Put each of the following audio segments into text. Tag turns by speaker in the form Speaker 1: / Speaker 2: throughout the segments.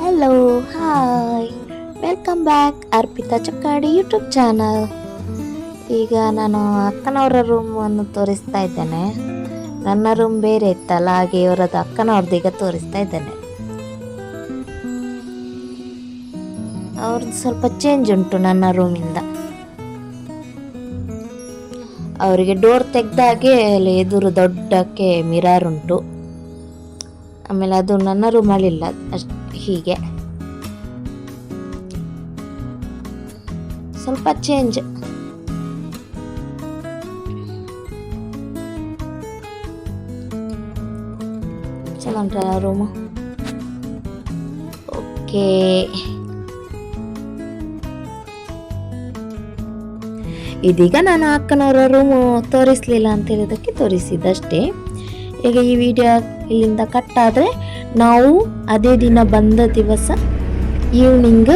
Speaker 1: Hello, hi, welcome back Arpita Chakkadi YouTube channel. ಈಗ ನಾನು ಅಕ್ಕನವರ ರೂಮನ್ನು ತೋರಿಸ್ತಾ ಇದ್ದೇನೆ. ನನ್ನ ರೂಮ್ ಬೇರೆ ಇತ್ತಲ್ಲ, ಹಾಗೆ ಇವರದ್ದು ಅಕ್ಕನವ್ರದ್ದು ಈಗ ತೋರಿಸ್ತಾ ಇದ್ದೇನೆ. ಅವ್ರದ್ದು ಸ್ವಲ್ಪ ಚೇಂಜ್ ಉಂಟು ನನ್ನ ರೂಮಿಂದ. ಅವರಿಗೆ ಡೋರ್ ತೆಗೆದಾಗೆ ಅಲ್ಲಿ ಎದುರು ದೊಡ್ಡಕ್ಕೆ ಮಿರರ್ ಉಂಟು. ಆಮೇಲೆ ಅದು ನನ್ನ ರೂಮಲ್ಲಿ ಇಲ್ಲ, ಅಷ್ಟು ಹೀಗೆ ಸ್ವಲ್ಪ ಚೇಂಜ್. ಚೆನ್ನಾಗ ರೂಮು. ಓಕೆ, ಇದೀಗ ನಾನು ಅಕ್ಕನವರ ರೂಮು ತೋರಿಸ್ಲಿಲ್ಲ ಅಂತ ಹೇಳಿದಕ್ಕೆ ತೋರಿಸಿದ್ದಷ್ಟೇ. ಈಗ ಈ ವಿಡಿಯೋ ಇಲ್ಲಿಂದ ಕಟ್ ಆದರೆ ನಾವು ಅದೇ ದಿನ ಬಂದ ದಿವಸ ಈವ್ನಿಂಗ್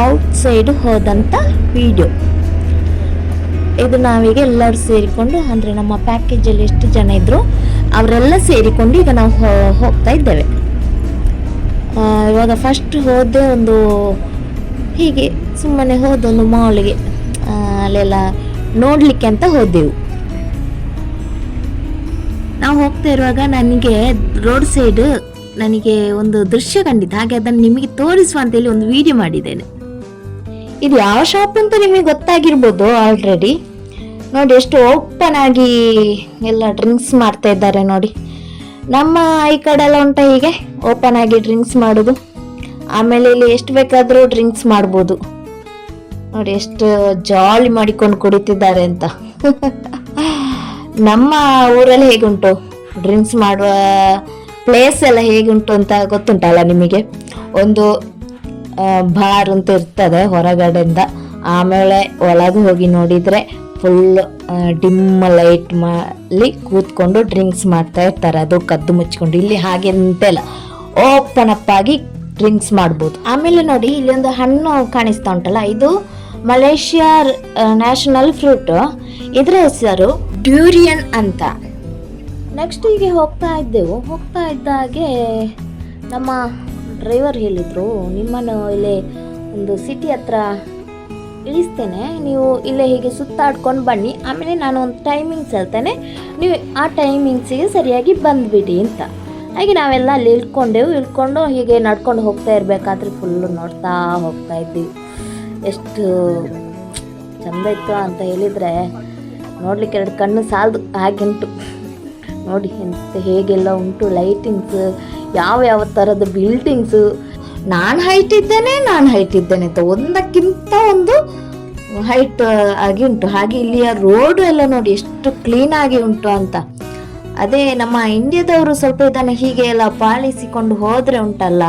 Speaker 1: ಔಟ್ಸೈಡ್ ಹೋದಂಥ ವಿಡಿಯೋ ಇದು. ನಾವೀಗ ಎಲ್ಲರೂ ಸೇರಿಕೊಂಡು, ಅಂದರೆ ನಮ್ಮ ಪ್ಯಾಕೇಜಲ್ಲಿ ಎಷ್ಟು ಜನ ಇದ್ದರು ಅವರೆಲ್ಲ ಸೇರಿಕೊಂಡು ಈಗ ನಾವು ಹೋಗ್ತಾ ಇದ್ದೇವೆ. ಇವಾಗ ಫಸ್ಟ್ ಹೋದೆ ಒಂದು ಹೀಗೆ ಸುಮ್ಮನೆ ಹೋದೊಂದು ಮಾಲ್ಗೆ, ಅಲ್ಲೆಲ್ಲ ನೋಡಲಿಕ್ಕೆ ಅಂತ ಹೋದೆವು. ನಾವು ಹೋಗ್ತಾ ಇರುವಾಗ ನನಗೆ ರೋಡ್ ಸೈಡ್ ನನಗೆ ಒಂದು ದೃಶ್ಯ ಕಂಡಿದ್ದು, ಹಾಗೆ ಅದನ್ನು ನಿಮಗೆ ತೋರಿಸುವ ಅಂತೇಳಿ ಒಂದು ವಿಡಿಯೋ ಮಾಡಿದ್ದೇನೆ. ಇದು ಯಾವ ಶಾಪ್ ಅಂತ ನಿಮಗೆ ಗೊತ್ತಾಗಿರ್ಬೋದು ಆಲ್ರೆಡಿ. ನೋಡಿ ಎಷ್ಟು ಓಪನ್ ಆಗಿ ಎಲ್ಲ ಡ್ರಿಂಕ್ಸ್ ಮಾಡ್ತಾ ಇದ್ದಾರೆ ನೋಡಿ. ನಮ್ಮ ಈ ಕಡೆ ಎಲ್ಲ ಉಂಟ ಹೀಗೆ ಓಪನ್ ಆಗಿ ಡ್ರಿಂಕ್ಸ್ ಮಾಡೋದು. ಆಮೇಲೆ ಇಲ್ಲಿ ಎಷ್ಟು ಬೇಕಾದರೂ ಡ್ರಿಂಕ್ಸ್ ಮಾಡ್ಬೋದು ನೋಡಿ, ಎಷ್ಟು ಜಾಲಿ ಮಾಡಿಕೊಂಡು ಕುಡಿತಿದ್ದಾರೆ ಅಂತ. ನಮ್ಮ ಊರಲ್ಲಿ ಹೇಗುಂಟು ಡ್ರಿಂಕ್ಸ್ ಮಾಡುವ ಪ್ಲೇಸ್ ಎಲ್ಲ ಹೇಗುಂಟು ಅಂತ ಗೊತ್ತುಂಟಲ್ಲ ನಿಮಗೆ. ಒಂದು ಬಾರ್ ಅಂತ ಇರ್ತದೆ ಹೊರಗಡೆಯಿಂದ, ಆಮೇಲೆ ಒಳಗೆ ಹೋಗಿ ನೋಡಿದರೆ ಫುಲ್ ಡಿಮ್ ಲೈಟ್ ಅಲ್ಲಿ ಕೂತ್ಕೊಂಡು ಡ್ರಿಂಕ್ಸ್ ಮಾಡ್ತಾ ಇರ್ತಾರೆ, ಅದು ಕದ್ದು ಮುಚ್ಕೊಂಡು. ಇಲ್ಲಿ ಹಾಗೆ ಅಂತೆಲ್ಲ ಓಪನ್ ಅಪ್ ಆಗಿ ಡ್ರಿಂಕ್ಸ್ ಮಾಡ್ಬೋದು. ಆಮೇಲೆ ನೋಡಿ ಇಲ್ಲಿ ಒಂದು ಹಣ್ಣು ಕಾಣಿಸ್ತಾ ಉಂಟಲ್ಲ, ಇದು ಮಲೇಷಿಯಾ ನ್ಯಾಷನಲ್ ಫ್ರೂಟ್. ಇದರ ಹೆಸರು ಡ್ಯೂರಿಯನ್ ಅಂತ. ನೆಕ್ಸ್ಟ್ ಹೀಗೆ ಹೋಗ್ತಾ ಇದ್ದ ಹಾಗೆ ನಮ್ಮ ಡ್ರೈವರ್ ಹೇಳಿದರು, ನಿಮ್ಮನ್ನು ಇಲ್ಲೇ ಒಂದು ಸಿಟಿ ಹತ್ರ ಇಳಿಸ್ತೇನೆ, ನೀವು ಇಲ್ಲೇ ಹೀಗೆ ಸುತ್ತಾಡ್ಕೊಂಡು ಬನ್ನಿ, ಆಮೇಲೆ ನಾನು ಒಂದು ಟೈಮಿಂಗ್ಸ್ ಹೇಳ್ತೇನೆ, ನೀವು ಆ ಟೈಮಿಂಗ್ಸಿಗೆ ಸರಿಯಾಗಿ ಬಂದುಬಿಡಿ ಅಂತ. ಹಾಗೆ ನಾವೆಲ್ಲ ಅಲ್ಲಿ ಇಳ್ಕೊಂಡು ಹೀಗೆ ನಡ್ಕೊಂಡು ಹೋಗ್ತಾ ಇರಬೇಕಾದ್ರೆ ಫುಲ್ಲು ನೋಡ್ತಾ ಹೋಗ್ತಾ ಇದ್ದೀವಿ. ಎಷ್ಟು ಚಂದ ಇತ್ತು ಅಂತ ಹೇಳಿದರೆ ನೋಡ್ಲಿಕ್ಕೆ ಎರಡು ಕಣ್ಣು ಸಾಲದು ಹಾಗೆ ಉಂಟು ನೋಡಿ. ಎಂತ ಹೇಗೆಲ್ಲ ಉಂಟು ಲೈಟಿಂಗ್ಸ್, ಯಾವ ಥರದ ಬಿಲ್ಡಿಂಗ್ಸು. ನಾನು ಹೈಟ್ ಇದ್ದೇನೆ ಅಂತ ಒಂದಕ್ಕಿಂತ ಒಂದು ಹೈಟ್ ಆಗಿ ಉಂಟು. ಹಾಗೆ ಇಲ್ಲಿಯ ರೋಡು ಎಲ್ಲ ನೋಡಿ ಎಷ್ಟು ಕ್ಲೀನ್ ಆಗಿ ಉಂಟು ಅಂತ. ಅದೇ ನಮ್ಮ ಇಂಡಿಯಾದವರು ಸ್ವಲ್ಪ ಇದನ್ನು ಹೀಗೆ ಎಲ್ಲ ಪಾಲಿಸಿಕೊಂಡು ಹೋದರೆ ಉಂಟಲ್ಲ,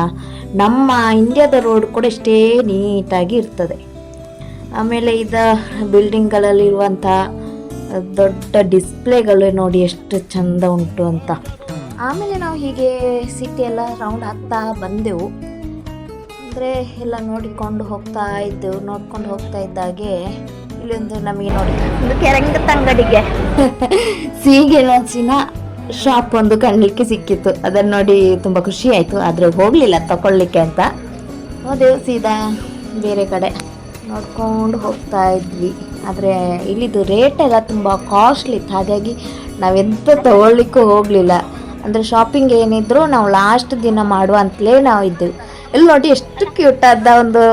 Speaker 1: ನಮ್ಮ ಇಂಡಿಯಾದ ರೋಡ್ ಕೂಡ ಇಷ್ಟೇ ನೀಟಾಗಿ ಇರ್ತದೆ. ಆಮೇಲೆ ಬಿಲ್ಡಿಂಗ್ಗಳಲ್ಲಿ ಇರುವಂಥ ದೊಡ್ಡ ಡಿಸ್ಪ್ಲೇಗಳು ನೋಡಿ ಎಷ್ಟು ಚಂದ ಉಂಟು ಅಂತ. ಆಮೇಲೆ ನಾವು ಹೀಗೆ ಸಿಟಿ ಎಲ್ಲ ರೌಂಡ್ ಹಾಕ್ತಾ ಬಂದೆವು. ಅಂದರೆ ಎಲ್ಲ ನೋಡ್ಕೊಂಡು ಹೋಗ್ತಾ ಇದ್ದಾಗೆ ಇಲ್ಲೊಂದು ನಮಗೆ ನೋಡಿ ಒಂದು ಕೆರಂಗದ ಅಂಗಡಿಗೆ ಸೀಗೆಲಸಿನ ಶಾಪ್ ಒಂದು ಕಾಣಲಿಕ್ಕೆ ಸಿಕ್ಕಿತ್ತು. ಅದನ್ನು ನೋಡಿ ತುಂಬ ಖುಷಿ ಆಯಿತು, ಆದರೆ ಹೋಗಲಿಲ್ಲ ತಗೊಳ್ಳಿಕ್ಕೆ ಅಂತ. ಹೋದೆವು ಸೀದಾ ಬೇರೆ ಕಡೆ ನೋಡ್ಕೊಂಡು ಹೋಗ್ತಾ ಇದ್ವಿ. ಆದರೆ ಇಲ್ಲಿದು ರೇಟ್ ಎಲ್ಲ ತುಂಬ ಕಾಸ್ಟ್ಲಿ ಇತ್ತು, ಹಾಗಾಗಿ ನಾವೆಂತ ತಗೊಳ್ಳಿಕ್ಕೂ ಹೋಗಲಿಲ್ಲ. ಅಂದರೆ ಶಾಪಿಂಗ್ ಏನಿದ್ರು ನಾವು ಲಾಸ್ಟ್ ದಿನ ಮಾಡುವ ಅಂತಲೇ ನಾವು ಇದ್ದೆವು. ಇಲ್ಲಿ ನೋಡಿ ಎಷ್ಟು ಕ್ಯೂಟ್ ಆದ ಒಂದು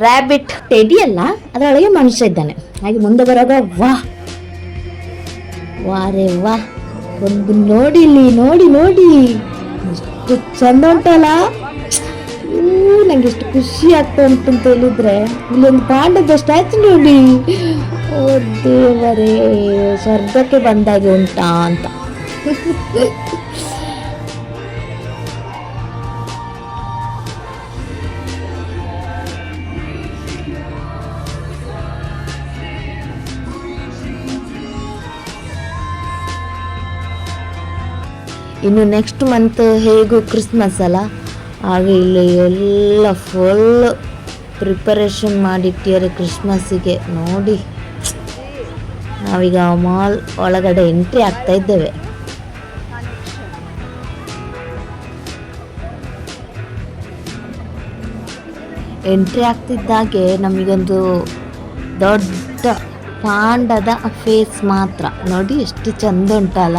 Speaker 1: ರ್ಯಾಬಿಟ್ ಟೆಡಿ ಅಲ್ಲ, ಅದರೊಳಗೆ ಮನುಷ್ಯ ಇದ್ದಾನೆ. ಹಾಗೆ ಮುಂದೆ ಬರುವಾಗ ವಾ ಒಂದು ನೋಡಿ ಎಷ್ಟು ಚಂದ ಉಂಟಲ್ಲ. ನಂಗೆ ಎಷ್ಟು ಖುಷಿ ಆಗ್ತಾ ಉಂಟು ಅಂತ ಹೇಳಿದ್ರೆ, ಇಲ್ಲೊಂದು ಪಾಂಡದ ಸ್ಟ್ಯಾಚು ನೋಡಿ, ಓ ದೇವರೇ, ಸ್ವರ್ಗಕ್ಕೆ ಬಂದಾಗೆ ಉಂಟಾ ಅಂತ. ಇನ್ನು ನೆಕ್ಸ್ಟ್ ಮಂತ್ ಹೇಗೂ ಕ್ರಿಸ್ಮಸ್ ಅಲ್ಲ, ಹಾಗೆ ಇಲ್ಲಿ ಎಲ್ಲ ಫುಲ್ ಪ್ರಿಪರೇಷನ್ ಮಾಡಿಟ್ಟಿದ್ದಾರೆ ಕ್ರಿಸ್ಮಸ್ಸಿಗೆ ನೋಡಿ. ನಾವೀಗ ಮಾಲ್ ಒಳಗಡೆ ಎಂಟ್ರಿ ಆಗ್ತಾ ಇದ್ದೇವೆ. ಎಂಟ್ರಿ ಆಗ್ತಿದ್ದಾಗೆ ನಮಗೊಂದು ದೊಡ್ಡ ಪಾಂಡದ ಫೇಸ್ ಮಾತ್ರ ನೋಡಿ ಎಷ್ಟು ಚಂದ ಉಂಟಲ್ಲ.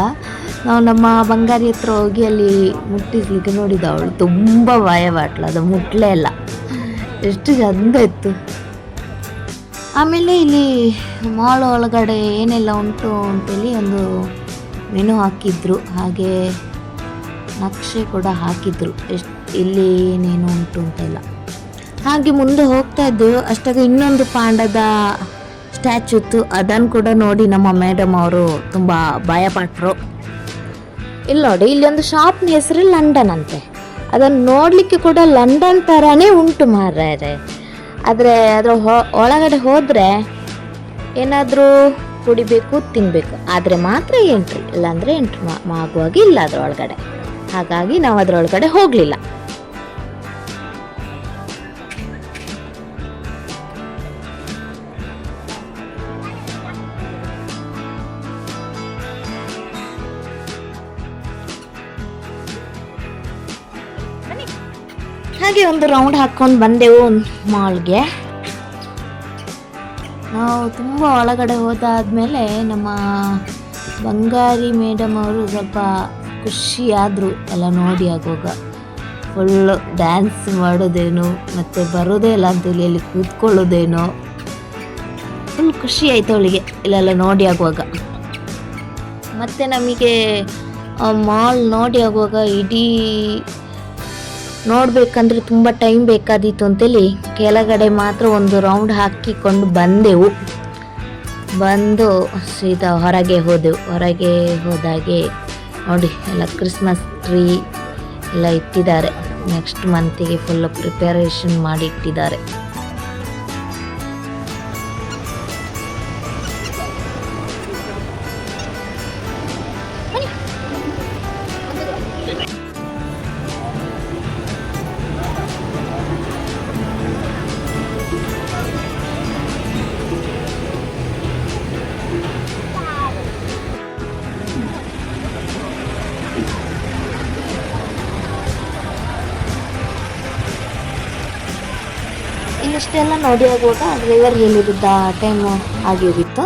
Speaker 1: ನಾವು ನಮ್ಮ ಬಂಗಾರಿ ಹತ್ರ ಹೋಗಿ ಅಲ್ಲಿ ಮುಟ್ಟಿಸ್ಲಿಕ್ಕೆ ನೋಡಿದ, ಅವಳು ತುಂಬ ಭಯವಾಟ್ಲು, ಅದು ಮುಟ್ಲೇ ಇಲ್ಲ, ಎಷ್ಟು ಚಂದ ಇತ್ತು. ಆಮೇಲೆ ಇಲ್ಲಿ ಮಾಲ್ ಒಳಗಡೆ ಏನೆಲ್ಲ ಉಂಟು ಅಂತೇಳಿ ಒಂದು ಮೆನು ಹಾಕಿದ್ರು, ಹಾಗೆ ನಕ್ಷೆ ಕೂಡ ಹಾಕಿದ್ರು, ಇಲ್ಲಿ ಏನೇನು ಉಂಟು ಅಂತೆಲ್ಲ. ಹಾಗೆ ಮುಂದೆ ಹೋಗ್ತಾ ಇದ್ದೆವು, ಅಷ್ಟಾಗ ಇನ್ನೊಂದು ಪಾಂಡದ ಸ್ಟ್ಯಾಚು ಇತ್ತು, ಅದನ್ನು ಕೂಡ ನೋಡಿ ನಮ್ಮ ಮೇಡಮ್ ಅವರು ತುಂಬ ಭಯಪಟ್ಟರು. ಇಲ್ಲಿ ನೋಡಿ, ಇಲ್ಲಿ ಒಂದು ಶಾಪ್ನ ಹೆಸರು ಲಂಡನ್ ಅಂತೆ, ಅದನ್ನು ನೋಡಲಿಕ್ಕೆ ಕೂಡ ಲಂಡನ್ ಥರನೇ ಉಂಟು ಮಾರ್ರೆ. ಆದರೆ ಅದರ ಒಳಗಡೆ ಹೋದರೆ ಏನಾದರೂ ಕುಡಿಬೇಕು ತಿನ್ನಬೇಕು ಆದರೆ ಮಾತ್ರ ಎಂಟ್ರಿ, ಇಲ್ಲಾಂದರೆ ಎಂಟ್ರಿ ಆಗುವಾಗ ಇಲ್ಲ ಅದರೊಳಗಡೆ. ಹಾಗಾಗಿ ನಾವು ಅದರೊಳಗಡೆ ಹೋಗಲಿಲ್ಲ. ಹಾಗೆ ಒಂದು ರೌಂಡ್ ಹಾಕ್ಕೊಂಡು ಬಂದೆವು ಮಾಲ್ಗೆ. ನಾವು ತುಂಬ ಒಳಗಡೆ ಹೋದಾದ್ಮೇಲೆ ನಮ್ಮ ಬಂಗಾರಿ ಮೇಡಮ್ ಅವರು ಸ್ವಲ್ಪ ಖುಷಿಯಾದರು ಎಲ್ಲ ನೋಡಿ. ಆಗುವಾಗ ಫುಲ್ಲು ಡ್ಯಾನ್ಸ್ ಮಾಡೋದೇನೋ ಮತ್ತು ಬರೋದೇ ಇಲ್ಲ ಅಂತೇಳಿ ಅಲ್ಲಿ ಕೂತ್ಕೊಳ್ಳೋದೇನೋ, ಫುಲ್ ಖುಷಿ ಆಯಿತು ಅವಳಿಗೆ ಇಲ್ಲೆಲ್ಲ ನೋಡಿ ಆಗುವಾಗ. ಮತ್ತು ನಮಗೆ ಮಾಲ್ ನೋಡಿ ಆಗುವಾಗ ಇಡೀ ನೋಡಬೇಕಂದ್ರೆ ತುಂಬ ಟೈಮ್ ಬೇಕಾದೀತು ಅಂತೇಳಿ ಕೆಳಗಡೆ ಮಾತ್ರ ಒಂದು ರೌಂಡ್ ಹಾಕಿಕೊಂಡು ಬಂದೆವು. ಬಂದು ಸೀದಾ ಹೊರಗೆ ಹೋದೆವು. ಹೊರಗೆ ಹೋದಾಗೆ ನೋಡಿ ಎಲ್ಲ ಕ್ರಿಸ್ಮಸ್ ಟ್ರೀ ಎಲ್ಲ ಇಟ್ಟಿದ್ದಾರೆ, ನೆಕ್ಸ್ಟ್ ಮಂತಿಗೆ ಫುಲ್ ಪ್ರಿಪರೇಷನ್ ಮಾಡಿ ಇಟ್ಟಿದ್ದಾರೆ. ಇಷ್ಟೆಲ್ಲ ನೋಡಿ ಆಗುವಾಗ ಡ್ರೈವರ್ ಹೇಳಿದ್ದ ಟೈಮು ಆಗಿ ಹೋಗಿತ್ತು.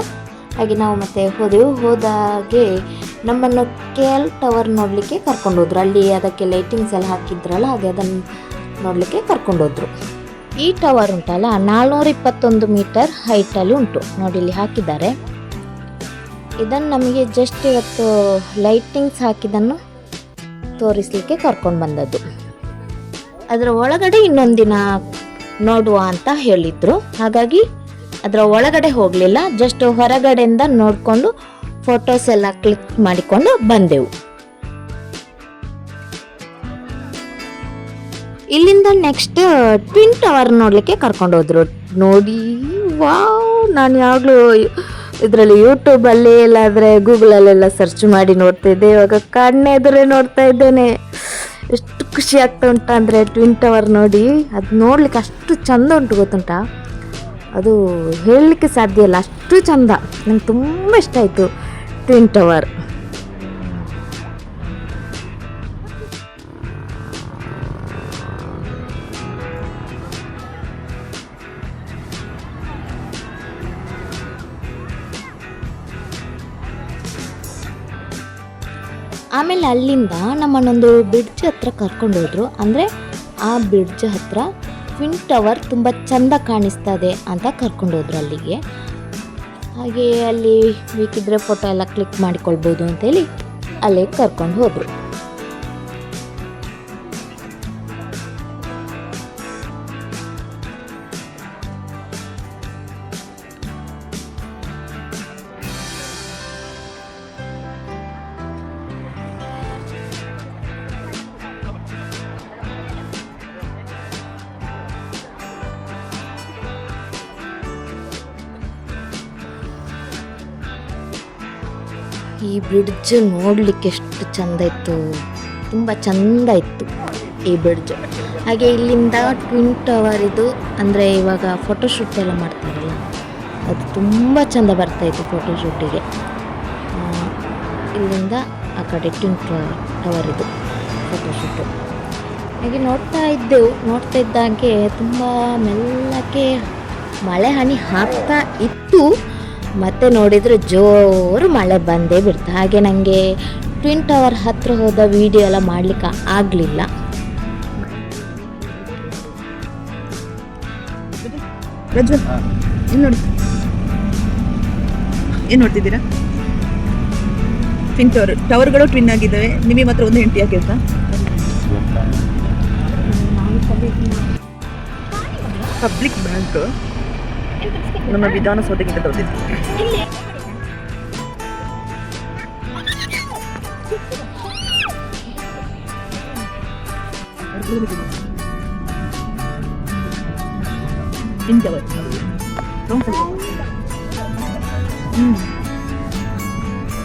Speaker 1: ಹಾಗೆ ನಾವು ಮತ್ತೆ ಹೋದೆವು. ಹೋದಾಗೆ ನಮ್ಮನ್ನು KL ಟವರ್ ನೋಡಲಿಕ್ಕೆ ಕರ್ಕೊಂಡೋದ್ರು. ಅಲ್ಲಿ ಅದಕ್ಕೆ ಲೈಟಿಂಗ್ಸ್ ಎಲ್ಲ ಹಾಕಿದ್ರಲ್ಲ, ಹಾಗೆ ಅದನ್ನು ನೋಡಲಿಕ್ಕೆ ಕರ್ಕೊಂಡೋದ್ರು. ಈ ಟವರ್ ಉಂಟಲ್ಲ 421 ಮೀಟರ್ ಹೈಟಲ್ಲಿ ಉಂಟು ನೋಡಿ, ಇಲ್ಲಿ ಹಾಕಿದ್ದಾರೆ. ಇದನ್ನು ನಮಗೆ ಜಸ್ಟ್ ಇವತ್ತು ಲೈಟಿಂಗ್ಸ್ ಹಾಕಿದ್ದನ್ನು ತೋರಿಸಲಿಕ್ಕೆ ಕರ್ಕೊಂಡು ಬಂದದ್ದು. ಅದರ ಒಳಗಡೆ ಇನ್ನೊಂದಿನ ನೋಡುವ ಅಂತ ಹೇಳಿದ್ರು, ಹಾಗಾಗಿ ಅದರ ಒಳಗಡೆ ಹೋಗಲಿಲ್ಲ, ಜಸ್ಟ್ ಹೊರಗಡೆಯಿಂದ ನೋಡಿಕೊಂಡು ಫೋಟೋಸ್ ಎಲ್ಲ ಕ್ಲಿಕ್ ಮಾಡಿಕೊಂಡು ಬಂದೆವು. ಇಲ್ಲಿಂದ ನೆಕ್ಸ್ಟ್ ಟ್ವಿನ್ ಟವರ್ ನೋಡಲಿಕ್ಕೆ ಕರ್ಕೊಂಡು ಹೋದ್ರು. ನೋಡಿ ವಾವ್, ನಾನು ಯಾವಾಗಲೂ ಇದರಲ್ಲಿ ಯೂಟ್ಯೂಬಲ್ಲಿ ಇಲ್ಲಾಂದರೆ ಗೂಗಲಲ್ಲೆಲ್ಲ ಸರ್ಚ್ ಮಾಡಿ ನೋಡ್ತಾ ಇದ್ದೆ, ಇವಾಗ ಕಣ್ಣೆದುರೇ ನೋಡ್ತಾ ಇದ್ದೇನೆ. ಎಷ್ಟು ಖುಷಿ ಆಗ್ತಾ ಉಂಟ ಅಂದರೆ ಟ್ವಿನ್ ಟವರ್ ನೋಡಿ, ಅದು ನೋಡ್ಲಿಕ್ಕೆ ಅಷ್ಟು ಚಂದ ಉಂಟು ಗೊತ್ತುಂಟಾ, ಅದು ಹೇಳಲಿಕ್ಕೆ ಸಾಧ್ಯ ಇಲ್ಲ, ಅಷ್ಟು ಚಂದ. ನಂಗೆ ತುಂಬ ಇಷ್ಟ ಆಯಿತು ಟ್ವಿನ್ ಟವರ್. ಆಮೇಲೆ ಅಲ್ಲಿಂದ ನಮ್ಮನ್ನೊಂದು ಬ್ರಿಡ್ಜ್ ಹತ್ರ ಕರ್ಕೊಂಡು ಹೋದ್ರು. ಅಂದರೆ ಆ ಬ್ರಿಡ್ಜ್ ಹತ್ರ ಟ್ವಿನ್ ಟವರ್ ತುಂಬ ಚಂದ ಕಾಣಿಸ್ತದೆ ಅಂತ ಕರ್ಕೊಂಡು ಹೋದ್ರು ಅಲ್ಲಿಗೆ. ಹಾಗೆ ಅಲ್ಲಿ ಬೇಕಿದ್ರೆ ಫೋಟೋ ಎಲ್ಲ ಕ್ಲಿಕ್ ಮಾಡಿಕೊಳ್ಬೋದು ಅಂತೇಳಿ ಅಲ್ಲೇ ಕರ್ಕೊಂಡು ಹೋದರು. ಈ ಬ್ರಿಡ್ಜ್ ನೋಡಲಿಕ್ಕೆ ಎಷ್ಟು ಚಂದ ಇತ್ತು, ತುಂಬ ಚಂದ ಇತ್ತು ಈ ಬ್ರಿಡ್ಜ್. ಹಾಗೆ ಇಲ್ಲಿಂದ ಟ್ವಿನ್ ಟವರ್ ಇದು ಅಂದರೆ ಇವಾಗ ಫೋಟೋಶೂಟ್ ಎಲ್ಲ ಮಾಡ್ತಾರಲ್ಲ, ಅದು ತುಂಬ ಚಂದ ಬರ್ತಾಯಿತ್ತು ಫೋಟೋಶೂಟಿಗೆ. ಇಲ್ಲಿಂದ ಆ ಕಡೆ ಟ್ವಿನ್ ಟವರ್ ಇದು ಫೋಟೋಶೂಟು. ಹಾಗೆ ನೋಡ್ತಾ ಇದ್ದಾಗೆ ತುಂಬ ಮೆಲ್ಲಕ್ಕೆ ಮಳೆ ಹನಿ ಹಾಕ್ತಾ ಇತ್ತು. ಮತ್ತೆ ನೋಡಿದರೆ ಜೋರು ಮಳೆ ಬಂದೇ ಬಿಡ್ತು. ಹಾಗೆ ನನಗೆ ಟ್ವಿನ್ ಟವರ್ ಹತ್ರ ಹೋದ ವಿಡಿಯೋ ಎಲ್ಲ ಮಾಡಲಿಕ್ಕೆ ಆಗಲಿಲ್ಲ.
Speaker 2: ಏನು ನೋಡ್ತಿದ್ದೀರಾ? ಟ್ವಿನ್ ಟವರ್ಗಳು ಟ್ವಿನ್ ಆಗಿದ್ದಾವೆ. ನಿಮಗೆ ಮಾತ್ರ ಒಂದು ಹೆಂಡತಿ ಆಗಿರ್ತಾ? ಪಬ್ಲಿಕ್ ಬ್ಯಾಂಕ್ ನಮ್ಮ ವಿಧಾನಸೌಧಕ್ಕಿಂತ ದೊಡ್ಡದು.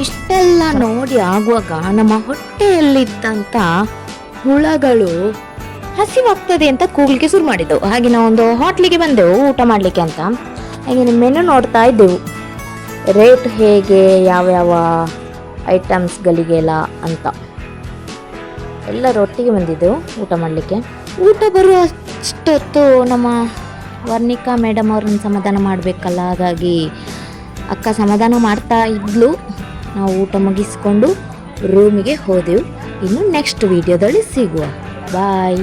Speaker 1: ಇಷ್ಟೆಲ್ಲ ನೋಡಿ ಆಗುವಾಗ ನಮ್ಮ ಹೊಟ್ಟೆಯಲ್ಲಿದ್ದಂಥ ಹುಳಗಳು ಹಸಿವಾಗ್ತದೆ ಅಂತ ಕೂಗ್ಲಿಕ್ಕೆ ಶುರು ಮಾಡಿದ್ದೆವು. ಹಾಗೆ ನಾವೊಂದು ಹೋಟ್ಲಿಗೆ ಬಂದೆವು ಊಟ ಮಾಡಲಿಕ್ಕೆ ಅಂತ. ಹಾಗೆ ಮೆನು ನೋಡ್ತಾ ಇದ್ದೆವು, ರೇಟ್ ಹೇಗೆ, ಯಾವ್ಯಾವ ಐಟಮ್ಸ್ಗಳಿಗೆಲ್ಲ ಅಂತ. ಎಲ್ಲರೊಟ್ಟಿಗೆ ಬಂದಿದ್ದೆವು ಊಟ ಮಾಡಲಿಕ್ಕೆ. ಊಟ ಬರುವಷ್ಟೊತ್ತು ನಮ್ಮ ವರ್ಣಿಕಾ ಮೇಡಮ್ ಅವ್ರನ್ನ ಸಮಾಧಾನ ಮಾಡಬೇಕಲ್ಲ, ಹಾಗಾಗಿ ಅಕ್ಕ ಸಮಾಧಾನ ಮಾಡ್ತಾ ಇದ್ಲು. ನಾವು ಊಟ ಮುಗಿಸ್ಕೊಂಡು ರೂಮಿಗೆ ಹೋದೆವು. ಇನ್ನು ನೆಕ್ಸ್ಟ್ ವಿಡಿಯೋದಲ್ಲಿ ಸಿಗುವ. ಬಾಯ್.